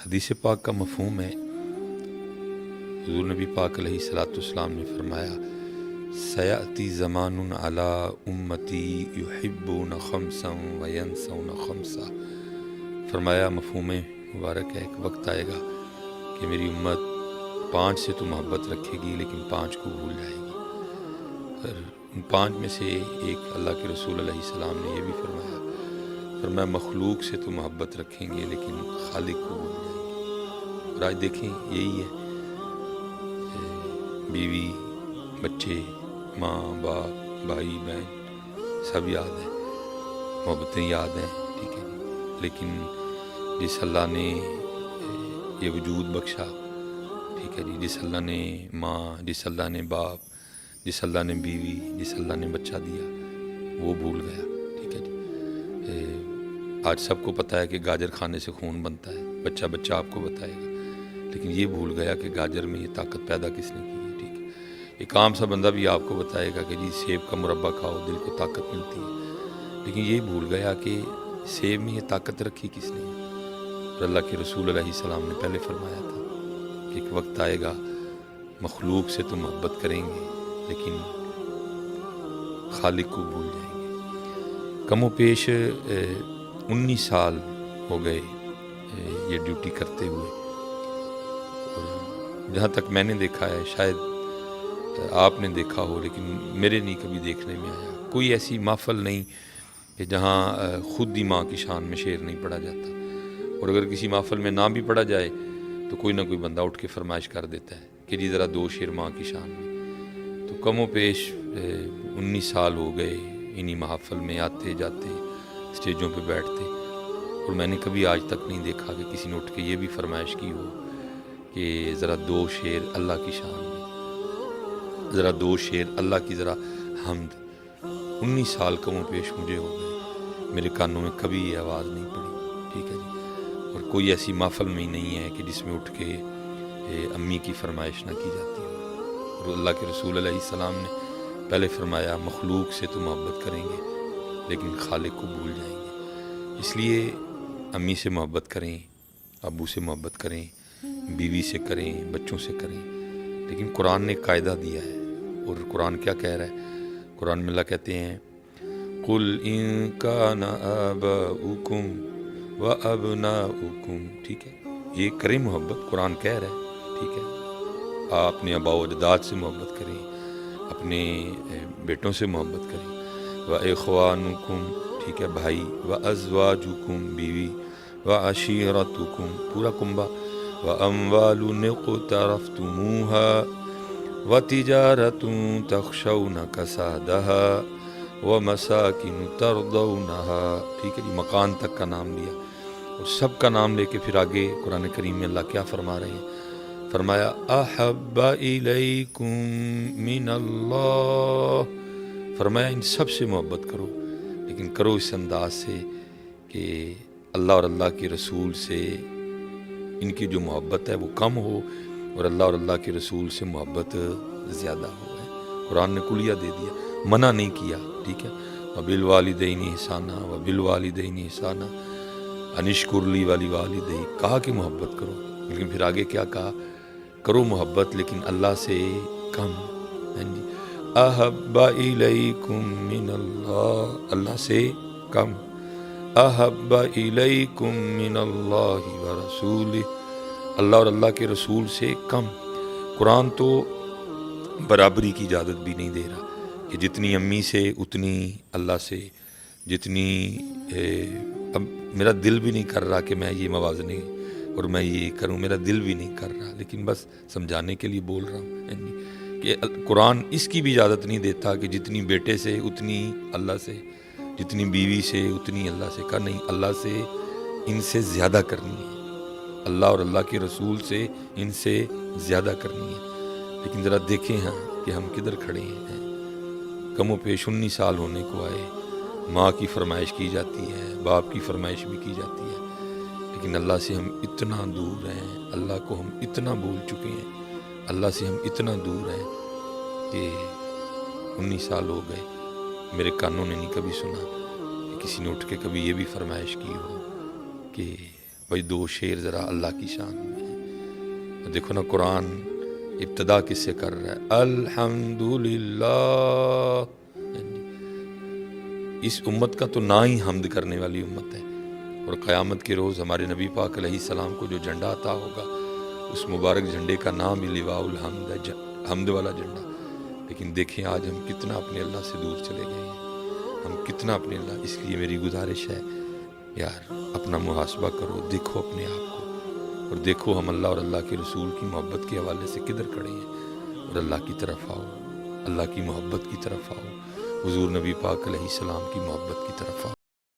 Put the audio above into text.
حدیث پاک کا مفہوم ہے، حضور نبی پاک علیہ الصلوۃ والسلام نے فرمایا سیأتی زمان علی امتی یحبون خمسا وینسون خمسا۔ فرمایا مفہوم مبارک ہے، ایک وقت آئے گا کہ میری امت 5 سے تو محبت رکھے گی لیکن 5 کو بھول جائے گی۔ اور ان 5 میں سے ایک اللہ کے رسول علیہ السلام نے یہ بھی فرمایا مخلوق سے تو محبت رکھیں گے لیکن خالق کو بھول جائیں گے۔ اور آج دیکھیں یہی ہے، بیوی، بچے، ماں باپ، بھائی بہن سب یاد ہیں، محبتیں یاد ہیں، ٹھیک ہے جی، لیکن جس اللہ نے یہ وجود بخشا، ٹھیک ہے جی، جس اللہ نے ماں، جس اللہ نے باپ، جس اللہ نے بیوی، جس اللہ نے بچہ دیا، وہ بھول گیا، ٹھیک ہے جی۔ آج سب کو پتہ ہے کہ گاجر کھانے سے خون بنتا ہے، بچہ آپ کو بتائے گا، لیکن یہ بھول گیا کہ گاجر میں یہ طاقت پیدا کس نے کی ہے، ٹھیک ہے۔ ایک عام سا بندہ بھی آپ کو بتائے گا کہ جی سیب کا مربع کھاؤ دل کو طاقت ملتی ہے، لیکن یہ بھول گیا کہ سیب میں یہ طاقت رکھی کس نے ہے۔ اور اللہ کے رسول علیہ السلام نے پہلے فرمایا تھا کہ ایک وقت آئے گا مخلوق سے تو محبت کریں گے لیکن خالق کو بھول جائیں گے۔ کم و بیش 19 سال ہو گئے یہ ڈیوٹی کرتے ہوئے، اور جہاں تک میں نے دیکھا ہے، شاید آپ نے دیکھا ہو لیکن میرے نہیں کبھی دیکھنے میں آیا، کوئی ایسی محفل نہیں کہ جہاں خود ہی ماں کی شان میں شعر نہیں پڑھا جاتا، اور اگر کسی محفل میں نہ بھی پڑھا جائے تو کوئی نہ کوئی بندہ اٹھ کے فرمائش کر دیتا ہے کہ جی ذرا 2 شعر ماں کی شان میں۔ تو کم و بیش 19 سال ہو گئے انہی محفل میں آتے جاتے، اسٹیجوں پہ بیٹھتے، اور میں نے کبھی آج تک نہیں دیکھا کہ کسی نے اٹھ کے یہ بھی فرمائش کی ہو کہ ذرا 2 شعر اللہ کی شان میں، ذرا 2 شعر اللہ کی ذرا حمد۔ 19 سال کم و بیش مجھے ہو گئے، میرے کانوں میں کبھی یہ آواز نہیں پڑی، ٹھیک ہے جی، اور کوئی ایسی محفل میں ہی نہیں ہے کہ جس میں اٹھ کے امی کی فرمائش نہ کی جاتی ہو۔ اور اللہ کے رسول علیہ السلام نے پہلے فرمایا مخلوق سے تو محبت کریں گے لیکن خالق کو بھول جائیں گے۔ اس لیے امی سے محبت کریں، ابو سے محبت کریں، بیوی سے کریں، بچوں سے کریں، لیکن قرآن نے قاعدہ دیا ہے، اور قرآن کیا کہہ رہا ہے؟ قرآن میں اللہ کہتے ہیں قُلْ إِن كَانَ آبَاؤُكُمْ وَأَبْنَاؤُكُمْ، ٹھیک ہے، یہ کریں محبت، قرآن کہہ رہا ہے، ٹھیک ہے، آپ اپنے آباء و اجداد سے محبت کریں، اپنے بیٹوں سے محبت کریں، وَإِخْوَانُكُمْ، ٹھیک ہے بھائی، وَأَزْوَاجُكُمْ بیوی، وَعَشِيرَتُكُمْ پورا کنبہ، وَأَمْوَالٌ اقْتَرَفْتُمُوهَا وَتِجَارَةٌ تَخْشَوْنَ كَسَادَهَا وَمَسَاكِنُ تَرْضَوْنَهَا، ٹھیک ہے جی، مکان تک کا نام لیا، اور سب کا نام لے کے پھر آگے قرآن کریم میں اللہ کیا فرما رہے ہیں؟ فرمایا احب الیکم من اللہ، فرمایا ان سب سے محبت کرو، لیکن کرو اس انداز سے کہ اللہ اور اللہ کے رسول سے ان کی جو محبت ہے وہ کم ہو، اور اللہ اور اللہ کے رسول سے محبت زیادہ ہو۔ قرآن نے کلیہ دے دیا، منع نہیں کیا، ٹھیک ہے، وبالوالدین احسانا وبالوالدین احسانا ان اشکر لی ولوالدیک، کہا کہ محبت کرو، لیکن پھر آگے کیا کہا؟ کرو محبت لیکن اللہ سے کم، جی، احب الیکم من اللہ، اللہ سے کم، احب الیکم من اللہ ورسولہ، اللہ اور اللہ کے رسول سے کم۔ قرآن تو برابری کی اجازت بھی نہیں دے رہا کہ جتنی امی سے اتنی اللہ سے، جتنی اب میرا دل بھی نہیں کر رہا کہ میں یہ موازنے اور میں یہ کروں، میرا دل بھی نہیں کر رہا، لیکن بس سمجھانے کے لیے بول رہا ہوں کہ قرآن اس کی بھی اجازت نہیں دیتا کہ جتنی بیٹے سے اتنی اللہ سے، جتنی بیوی سے اتنی اللہ سے، کہا نہیں، اللہ سے ان سے زیادہ کرنی ہے، اللہ اور اللہ کے رسول سے ان سے زیادہ کرنی ہے۔ لیکن ذرا دیکھیں ہاں کہ ہم کدھر کھڑے ہیں، کم و بیش 19 سال ہونے کو آئے، ماں کی فرمائش کی جاتی ہے، باپ کی فرمائش بھی کی جاتی ہے، لیکن اللہ سے ہم اتنا دور ہیں، اللہ کو ہم اتنا بھول چکے ہیں، اللہ سے ہم اتنا دور ہیں کہ 19 سال ہو گئے، میرے کانوں نے نہیں کبھی سنا کہ کسی نے اٹھ کے کبھی یہ بھی فرمائش کی ہو کہ بھائی 2 شعر ذرا اللہ کی شان میں ہیں. دیکھو نا قرآن ابتدا کس سے کر رہا ہے؟ الحمدللہ. اس امت کا تو نہ ہی حمد کرنے والی امت ہے. اور قیامت کے روز ہمارے نبی پاک علیہ السلام کو جو جھنڈا عطا ہوگا اس مبارک جھنڈے کا نام ہی لواء الحمد ہے، حمد والا جھنڈا. لیکن دیکھیں آج ہم کتنا اپنے اللہ سے دور چلے گئے ہیں، ہم کتنا اپنے اللہ. اس لیے میری گزارش ہے یار اپنا محاسبہ کرو، دیکھو اپنے آپ کو، اور دیکھو ہم اللہ اور اللہ کے رسول کی محبت کے حوالے سے کدھر کھڑے ہیں. اور اللہ کی طرف آؤ، اللہ کی محبت کی طرف آؤ، حضور نبی پاک علیہ السلام کی محبت کی طرف آؤ.